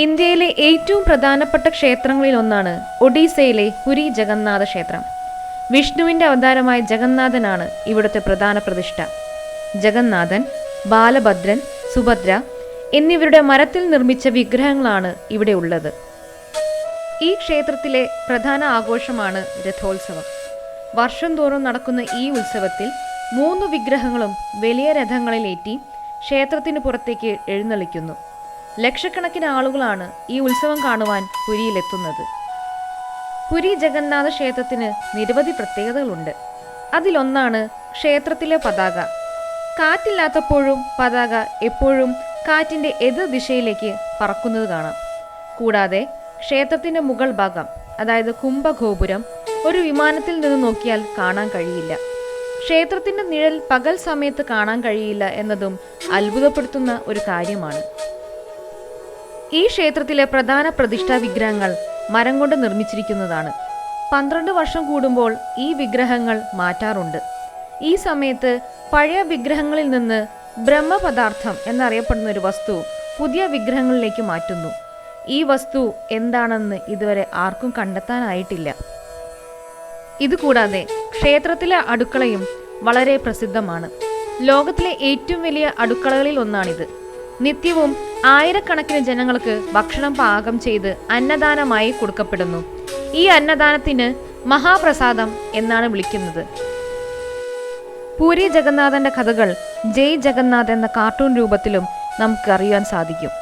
ഇന്ത്യയിലെ ഏറ്റവും പ്രധാനപ്പെട്ട ക്ഷേത്രങ്ങളിലൊന്നാണ് ഒഡീസയിലെ പുരി ജഗന്നാഥ ക്ഷേത്രം. വിഷ്ണുവിൻ്റെ അവതാരമായ ജഗന്നാഥനാണ് ഇവിടുത്തെ പ്രധാന പ്രതിഷ്ഠ. ജഗന്നാഥൻ, ബാലഭദ്രൻ, സുഭദ്ര എന്നിവരുടെ മരത്തിൽ നിർമ്മിച്ച വിഗ്രഹങ്ങളാണ് ഇവിടെ ഉള്ളത്. ഈ ക്ഷേത്രത്തിലെ പ്രധാന ആഘോഷമാണ് രഥോത്സവം. വർഷം തോറും നടക്കുന്ന ഈ ഉത്സവത്തിൽ 3 വിഗ്രഹങ്ങളും വലിയ രഥങ്ങളിലേറ്റി ക്ഷേത്രത്തിന് പുറത്തേക്ക് എഴുന്നള്ളിക്കുന്നു. ലക്ഷക്കണക്കിന് ആളുകളാണ് ഈ ഉത്സവം കാണുവാൻ പുരിയിലെത്തുന്നത്. പുരി ജഗന്നാഥ ക്ഷേത്രത്തിന് നിരവധി പ്രത്യേകതകളുണ്ട്. അതിലൊന്നാണ് ക്ഷേത്രത്തിലെ പതാക. കാറ്റില്ലാത്തപ്പോഴും പതാക എപ്പോഴും കാറ്റിൻ്റെ എതിർ ദിശയിലേക്ക് പറക്കുന്നത് കാണാം. കൂടാതെ ക്ഷേത്രത്തിൻ്റെ മുകൾ ഭാഗം, അതായത് കുംഭഗോപുരം, ഒരു വിമാനത്തിൽ നിന്ന് നോക്കിയാൽ കാണാൻ കഴിയില്ല. ക്ഷേത്രത്തിൻ്റെ നിഴൽ പകൽ സമയത്ത് കാണാൻ കഴിയില്ല എന്നതും അത്ഭുതപ്പെടുത്തുന്ന ഒരു കാര്യമാണ്. ഈ ക്ഷേത്രത്തിലെ പ്രധാന പ്രതിഷ്ഠാ വിഗ്രഹങ്ങൾ മരം കൊണ്ട് നിർമ്മിച്ചിരിക്കുന്നതാണ്. 12 വർഷം കൂടുമ്പോൾ ഈ വിഗ്രഹങ്ങൾ മാറ്റാറുണ്ട്. ഈ സമയത്ത് പഴയ വിഗ്രഹങ്ങളിൽ നിന്ന് ബ്രഹ്മപദാർത്ഥം എന്നറിയപ്പെടുന്ന ഒരു വസ്തു പുതിയ വിഗ്രഹങ്ങളിലേക്ക് മാറ്റുന്നു. ഈ വസ്തു എന്താണെന്ന് ഇതുവരെ ആർക്കും കണ്ടെത്താനായിട്ടില്ല. ഇതുകൂടാതെ ക്ഷേത്രത്തിലെ അടുക്കളയും വളരെ പ്രസിദ്ധമാണ്. ലോകത്തിലെ ഏറ്റവും വലിയ അടുക്കളകളിൽ ഒന്നാണിത്. നിത്യവും ആയിരക്കണക്കിന് ജനങ്ങൾക്ക് ഭക്ഷണം പാകം ചെയ്ത് അന്നദാനമായി കൊടുക്കപ്പെടുന്നു. ഈ അന്നദാനത്തിന് മഹാപ്രസാദം എന്നാണ് വിളിക്കുന്നത്. പൂരി ജഗന്നാഥന്റെ കഥകൾ ജയ് ജഗന്നാഥ് എന്ന കാർട്ടൂൺ രൂപത്തിലും നമുക്ക് അറിയാൻ സാധിക്കും.